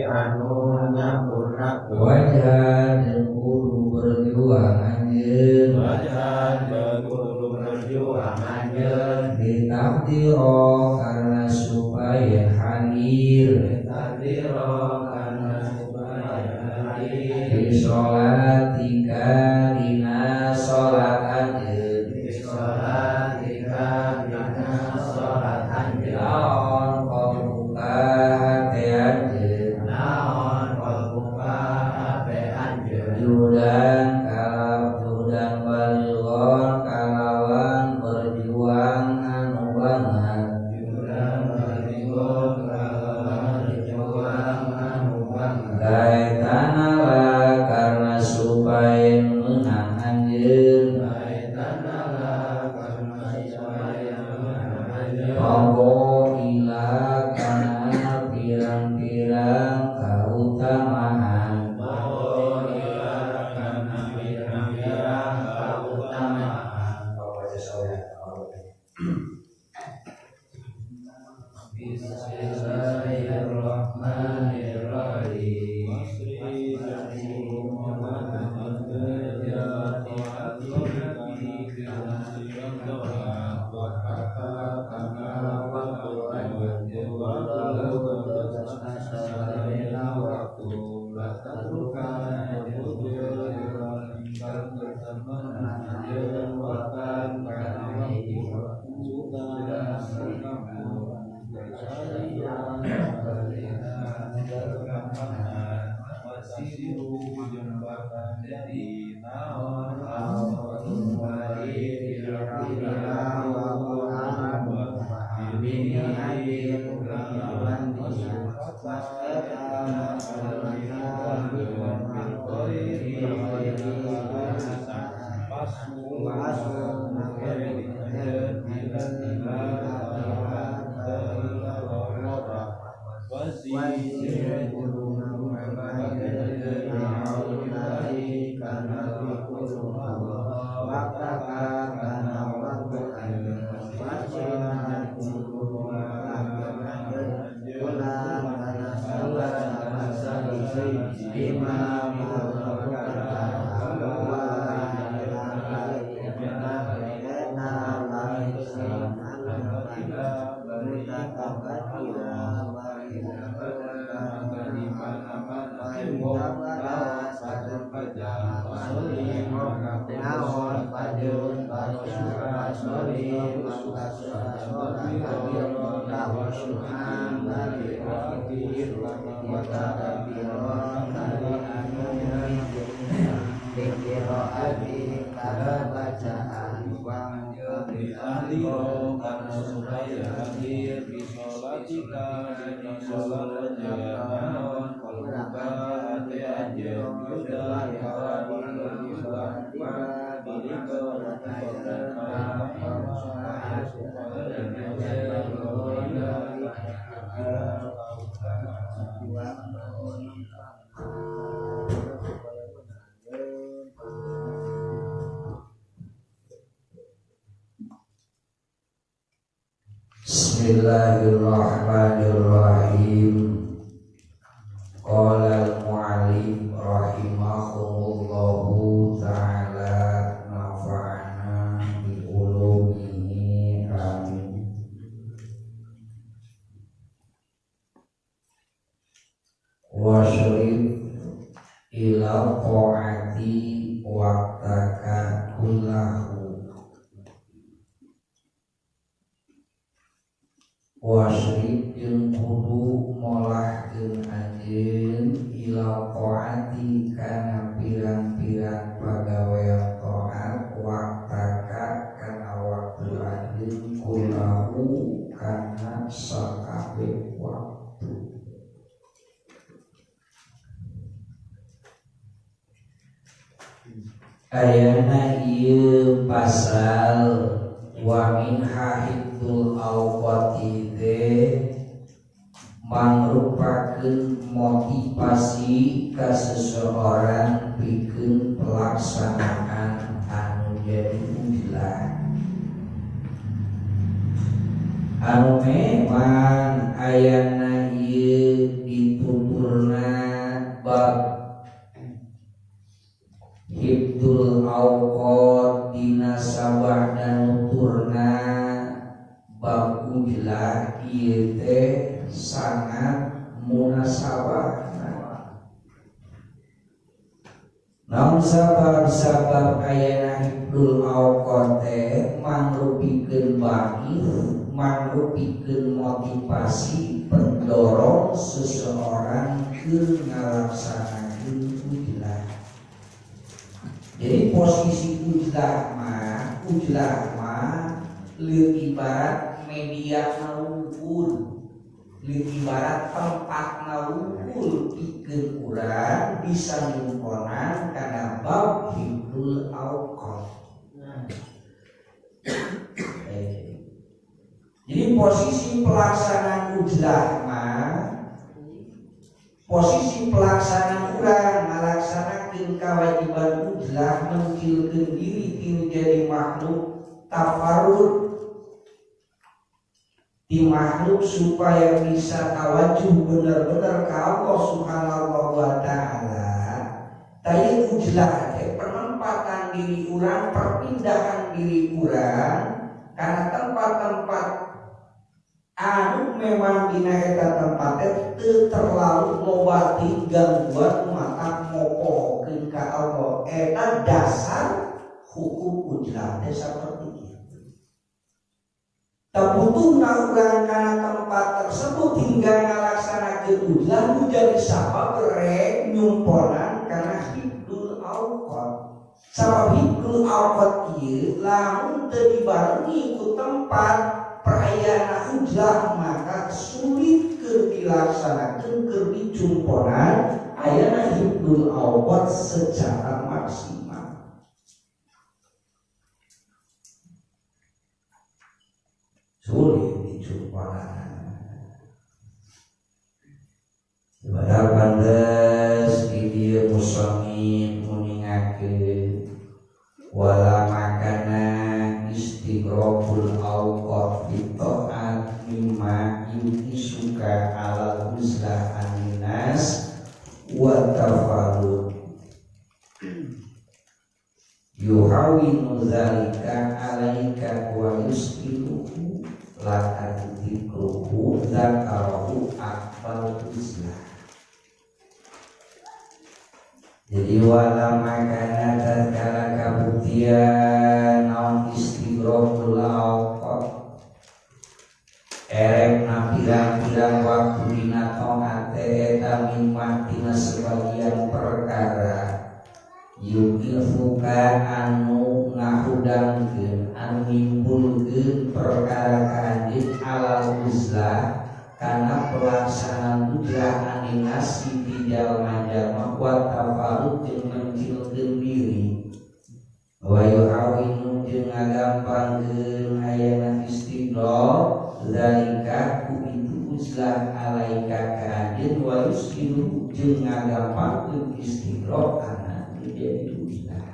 anu nyampurnakeun wajah dan kudu berjuang anjeun wajah dan kudu berjuang anjeun ditaqdiro karena supaya hadir ditaqdiro karena supaya hadir di sholatika dina sholat anjeun di sholatika dina sholat anjeun naon qalbuka hate anjeun naon qalbuka hate anjeun judan judan balighon kalawan berjuang anu banget judan balighon kalawan berjuang anu banget gaetanala karena supaya menang anjeun gaetanala karena supaya menang anjeun monggo ila kana pirang-pirang kautamaan monggo ila kana pirang-pirang kautamaan baca salat Bismillahirrahmanirrahim. Jadi naon karena supaya hadir di sholatika di sholat naon qalbuka hate anjeun judan kalawan berjuang Bismillahirrahmanirrahim. Qala al-mu'allif rahimahullahu ta'ala nafa'ana bi ulumihi amin. Wa syarif ila ta'ati waqtaka kullahu wasyrik jeung kudu molah jeung anjeun ila taati kana pirang-pirang pagawean taat waktaka kana waktu anjeun kulahu kana sakabeh waktu. Ayana ieu pasal wa min hahidul awqati mangrupakeun motivasi ka seseorang pikeun pelaksanaan anu jadi ujilah anu memang ayana ieu dituntut nuturna bab hibdul awqat dina sabah dan nuturna bab ujlah ieu teh sangat munasabah. Namun sabab ayana hibdul awqat teh mangrupikeun bangih, mangrupikeun motivasi pendorong seseorang ke ngalaksanakeun ujlah. Jadi posisi ujlah mah leuwih ibarat media nawungkul, leuwih ibarat tempat nawungkul pikeun urang bisa nyumponan kana bab hibdul awqat. Jadi posisi pelaksanaan ujlah mah posisi pelaksanaan urang ngalaksanakeun kewajiban ujlah mencilkeun diri tina jadi makhluk tafarrud di makhluk supaya bisa tawajuh benar-benar ke Allah Subhanahu wa ta'ala. Tadi ujlah penempatan diri urang, perpindahan diri urang karena tempat-tempat anu memang dina eta tempatnya teu terlalu ngobati gangguan mata ngopohokeun ka Allah. Eta dasar hukum ujlah teh saperti ieu. Tabutuhna urang kana tempat tersebut hingga ngalaksanakeun ujlah nu jadi sabab rek nyumponan kana hibdul awqat. Sabab hibdul awqat ieu lamun teu dibarengi ku tempat perayaan ujlah maka sulit keur dilaksanakeun keur dicumponan ayana hibdul awqat secara maksimal. Sulit dicumponan. Padahal pantes di dieu musannif muningakeun wala makana istighraqul awqat fi ta'at mimma yukisuka ala uzlah aninas wa tafarrud yuhawinu dzalika alaika wa yuskiluhu laka dzikruhu dzakarahu akbal uzlah. Jadi wala makana tatkala kabuktian naon istighraqul awqat erepna pirang-pirang waktu dina taat eta mimma dina sebagian perkara yukifuka anu ngahudangkeun anu nimbulkeun perkara kandid alal uzlah kana pelaksanaan ujlah aninas di jalma-jalma wa tafarrud jeung mencilkeun diri wa yuhawinu jeung ngagampangkeun ayana istighraq zalika ku itu uzlah alaika kandid wa yuskilu jeung ngagampangkeun istighraq kana jadi uzlah.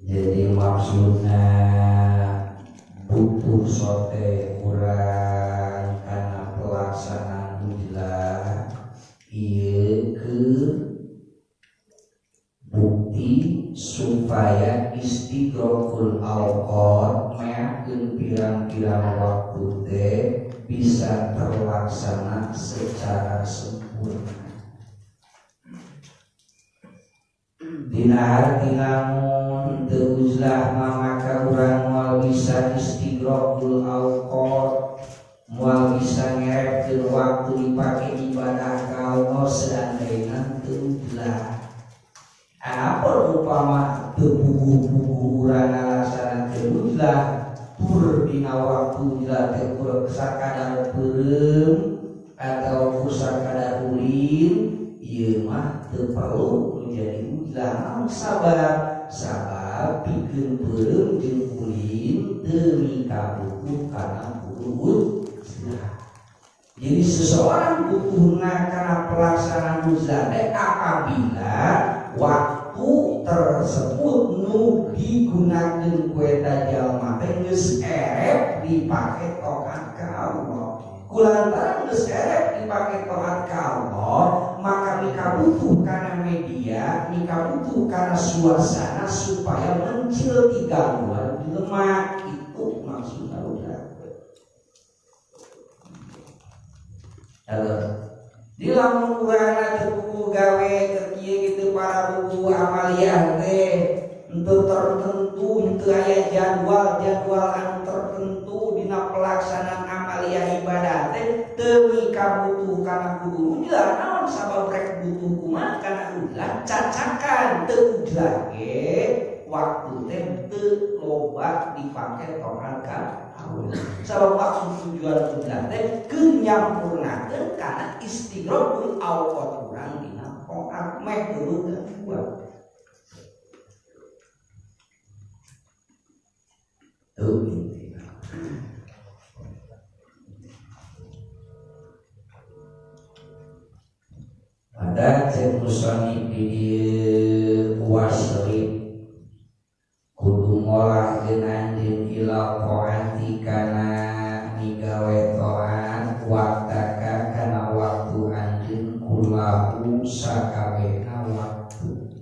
Jadi maksudnya butuh sote urang karena pelaksanaan ujlah ieu ke bukti supaya istighraqul awqat meakeun pirang-pirang waktu teh bisa terlaksana secara sempurna. Dina hati lamun teu uzlah maka urang moal bisa istighraqul awqat, moal bisa ngerepkeun waktu dipake ibadah ka Allah seandainya teu uzlah. Apa upama teu bubuh-bubuh urang ngalaksanakeun uzlah tur dina waktu uzlah teh kurang sakadar peureum atau sakadar ulin ieu mah teu perlu menjadi ujlah. Sabab pikeun peureum jeung ulin teu mikabutuh kana butuh ujlah. Jadi seseorang butuhna kana pelaksanaan ujlah teh apabila waktu tersebut nu digunakeun ku eta jalma teh geus erep dipake taat ka Allah. Kulantaran geus erep dipake taat ka Allah, maka mika butuh kana media, mika butuh kana suasana supaya mencil ti gangguan jelema. Itu maksudna udah. Di lamun urang teu gawe keur kieu kitu para buku amaliyah teh untuk tertentu, untuk aya jadwal anu tertentu dina pelaksanaan amaliyah ibadah teh teu mika butuh kana kudu ulah naon sabab rek butuh kumaha kana ulah cacakan teu ulah ge waktu teh teu loba dipake taat ka Allah. Sabab maksud tujuan ulah teh keur nyampurnakeun kana istighraqul awqat urang dina taat meh teu gangguan. Ada cek musonib di wasrib kudu ngolahkeun anjeun ila taati kana migawe taat waktaka kana waktu anjeun kullahu sakabehna waktu.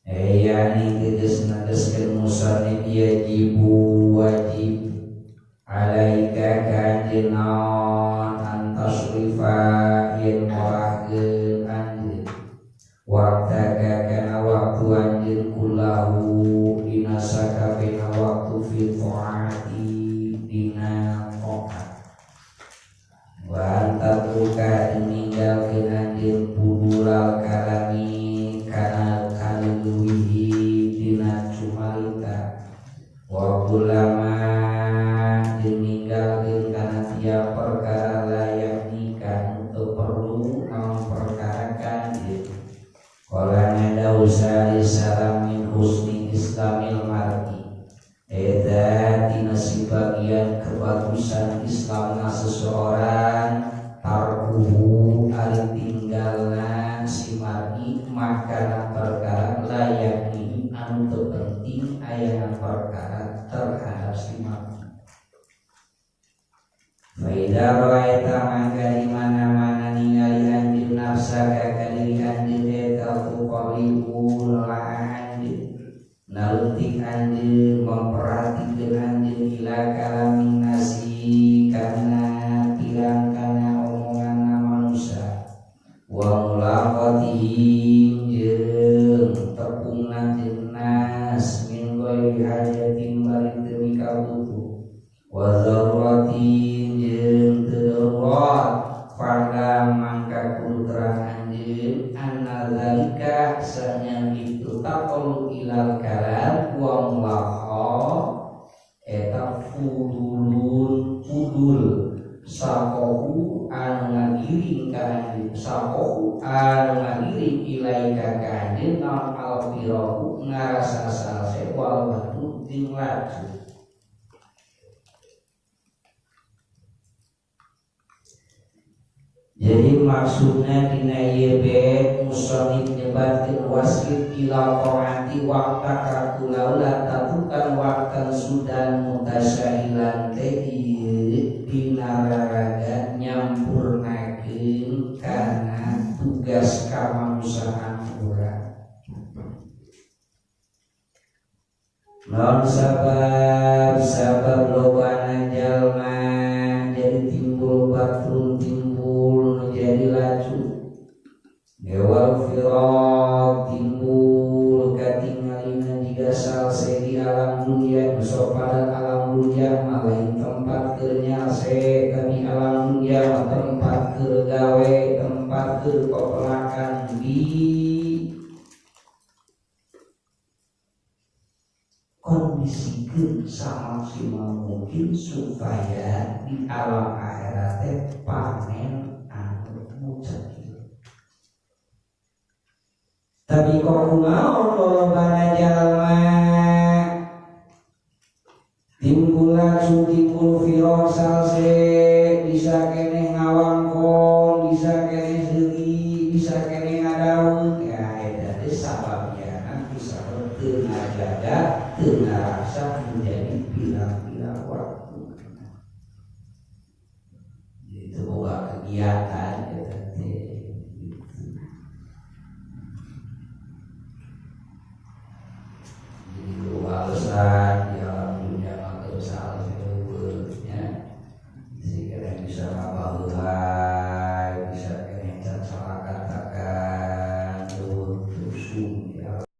Yani geus nageskeun musonib yajibu wajib alaika kanjeun naon antasrifa yen ngolahkeun anjeun waktaka kana waktu anjeun kullahu dina sakabehna waktu fi taati dina taat. Wa antatruka ninggalkeun anjeun pudulal kalami kana kaluwihi dina cumalita wa ulama ninggalkeun kana tiap perkara layak nikah untuk perlu memperkarakan diri. Qala nadausali salam min husni islamil mar'i eta tina sebagian kebagusan Islamna seseorang tarkuhu ari tinggalna si mar'i makanan perkara layak ini anu teu penting aya perkara terhadap si mar'i. Faida raita mangga di mana-mana ningali anjeun nafsaka ka diri anjeun eta tuqalibul anjeun naleutik anjeun memperhatikeun anjeun ila kalamin nasi kana pirang kana omonganna manusia wa mulaqatihim jeung tepungna jeung nas min ghairi hajatin bari teu mika butuh wa zarurati pada mangka kudu terang anjeun anna zalika sanya itu taqulu ilal kalam wa mulaha eta fudulun fudul sapohu anu ngagiring ka anjeun sapohu anu ngagiring ilaika ka anjeun naon alfirahu ngarasa salse wal batu jeung laju. Jadi maksudnya dina ieu bait musannif nyebatkeun wasit ila taati waqta kakulau la tatukan waqtan sudan mutasyahilan teh dina raraga nyampurnakeun kana tugas kamanusiaan urang. Non sabab lobana jalma jadi timbul batrun jadi laju gewal firaq timbul katingalina jika salse di alam dunia pada alam dunia malain tempat kernyase kami alam dunia tempat kergawe tempat kerpelakan di kondisikan semaksimal mungkin supaya di alam akhirat panen tapi kok kumaha lolobana jalma timbul laju timbul firaq salse bisa kene ngawangkon bisa kene seuri bisa kene ngadaun ya eta teh sababnya bisa teu ngajaga teu ngarasa menjadi kegiatan